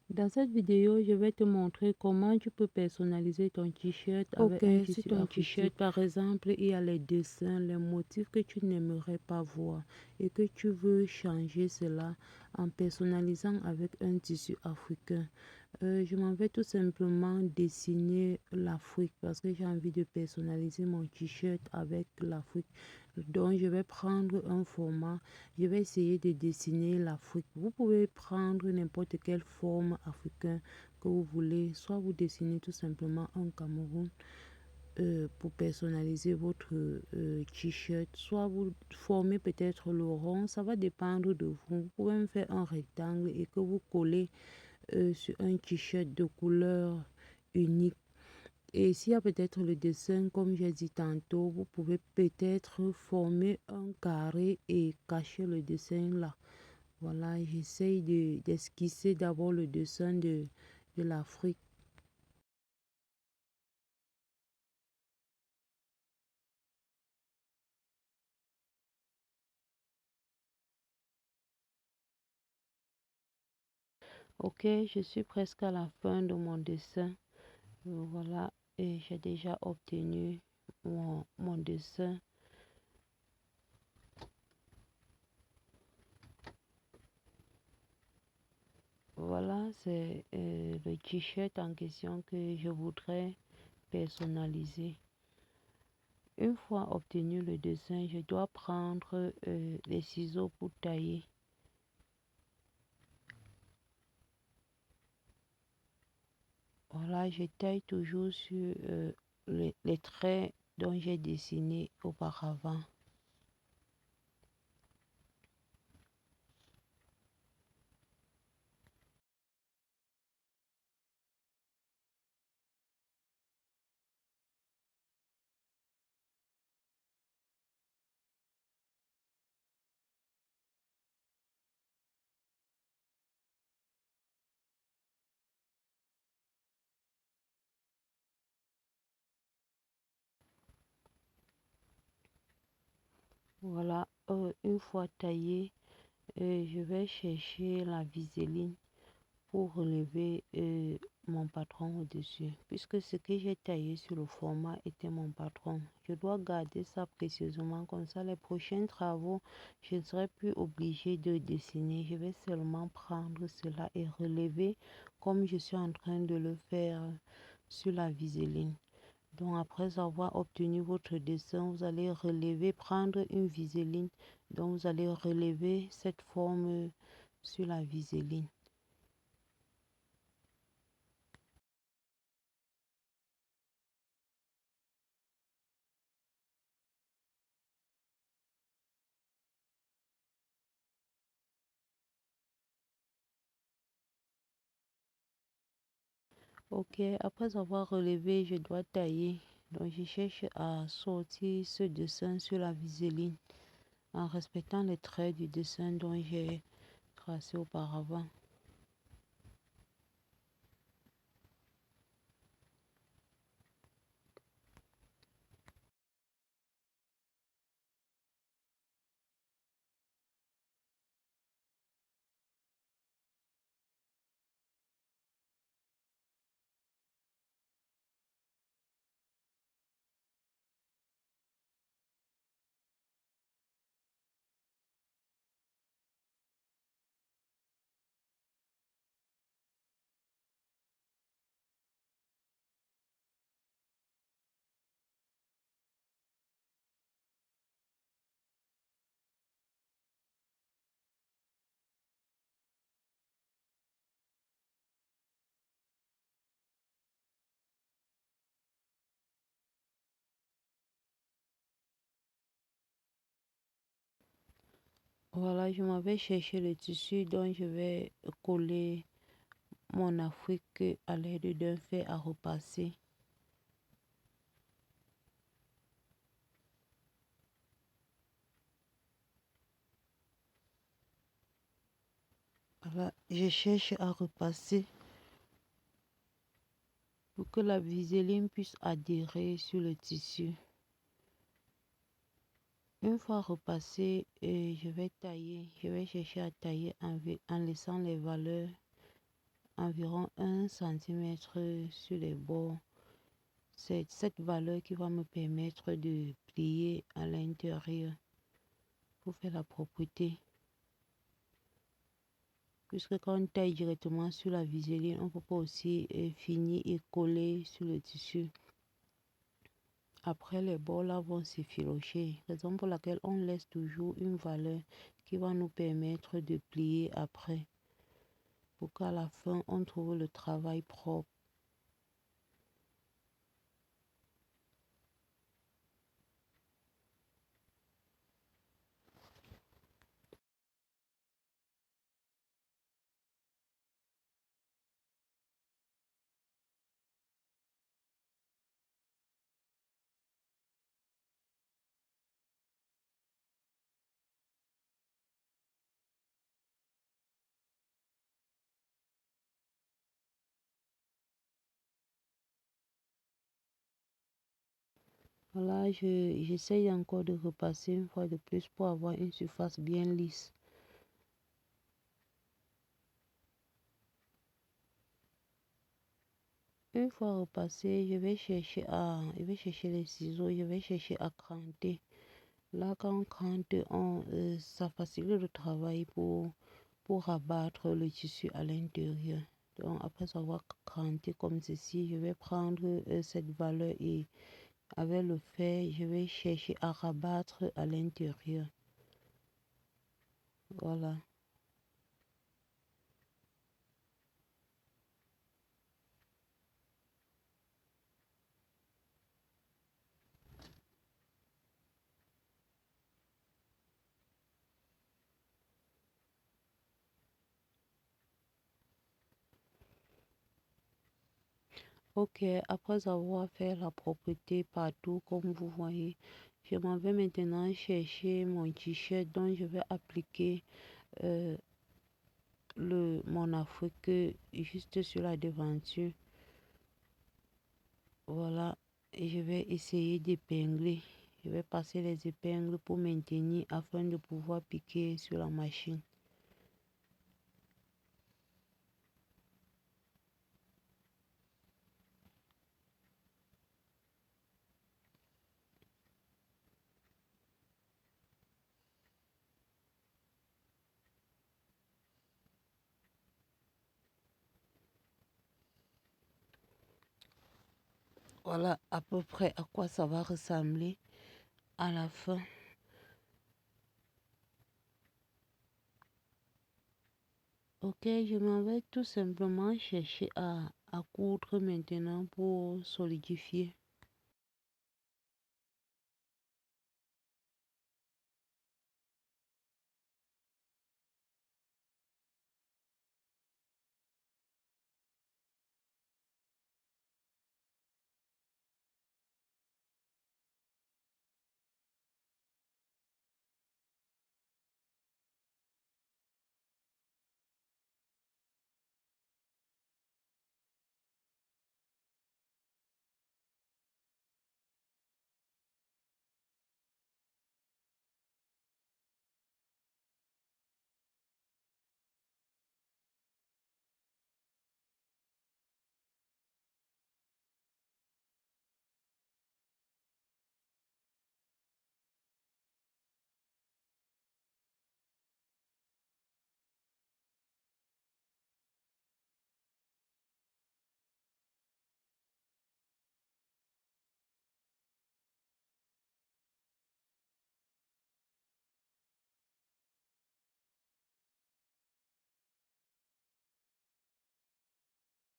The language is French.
Dans cette vidéo, je vais te montrer comment tu peux personnaliser ton t-shirt avec un tissu ton t-shirt, par exemple, il y a les dessins, les motifs que tu n'aimerais pas voir et que tu veux changer cela en personnalisant avec un tissu africain. Je m'en vais tout simplement dessiner l'Afrique parce que j'ai envie de personnaliser mon t-shirt avec l'Afrique. Donc, je vais prendre un format, je vais essayer de dessiner l'Afrique. Vous pouvez prendre n'importe quelle forme africaine que vous voulez. Soit vous dessinez tout simplement un Cameroun pour personnaliser votre t-shirt. Soit vous formez peut-être le rond. Ça va dépendre de vous. Vous pouvez me faire un rectangle et que vous collez sur un t-shirt de couleur unique. Et s'il y a peut-être le dessin, comme j'ai dit tantôt, vous pouvez peut-être former un carré et cacher le dessin là. Voilà, j'essaye d'esquisser d'abord le dessin de l'Afrique. Ok, je suis presque à la fin de mon dessin. Voilà, et j'ai déjà obtenu mon dessin. Voilà, c'est le t-shirt en question que je voudrais personnaliser. Une fois obtenu le dessin, je dois prendre les ciseaux pour tailler. Voilà, je taille toujours sur les traits dont j'ai dessiné auparavant. Voilà, une fois taillé, je vais chercher la viseline pour relever mon patron au-dessus. Puisque ce que j'ai taillé sur le format était mon patron, je dois garder ça précieusement. Comme ça, les prochains travaux, je ne serai plus obligée de dessiner. Je vais seulement prendre cela et relever comme je suis en train de le faire sur la viseline. Donc après avoir obtenu votre dessin, vous allez relever, prendre une viseline. Donc vous allez relever cette forme sur la viseline. Ok, après avoir relevé, je dois tailler. Donc je cherche à sortir ce dessin sur la viseline en respectant les traits du dessin dont j'ai tracé auparavant. Voilà, je m'avais cherché le tissu dont je vais coller mon Afrique à l'aide d'un fer à repasser. Voilà, je cherche à repasser pour que la viseline puisse adhérer sur le tissu. Une fois repassé, je vais tailler, je vais chercher à tailler en laissant les valeurs environ 1 centimètre sur les bords. C'est cette valeur qui va me permettre de plier à l'intérieur pour faire la propreté. Puisque quand on taille directement sur la viseline, on ne peut pas aussi finir et coller sur le tissu. Après, les bords là vont s'effilocher, raison pour laquelle on laisse toujours une valeur qui va nous permettre de plier après, pour qu'à la fin, on trouve le travail propre. Voilà, j'essaye encore de repasser une fois de plus pour avoir une surface bien lisse. Une fois repassé, je vais chercher les ciseaux, je vais chercher à cranter. Là, quand on crante, ça facilite le travail pour rabattre le tissu à l'intérieur. Donc, après avoir cranté comme ceci, je vais prendre cette valeur et avec le fer, je vais chercher à rabattre à l'intérieur. Voilà. Ok, après avoir fait la propreté partout, comme vous voyez, je m'en vais maintenant chercher mon t-shirt dont je vais appliquer euh, mon Afrique juste sur la devanture. Voilà, et je vais essayer d'épingler. Je vais passer les épingles pour maintenir afin de pouvoir piquer sur la machine. Voilà à peu près à quoi ça va ressembler à la fin. Ok, je m'en vais tout simplement chercher à coudre maintenant pour solidifier.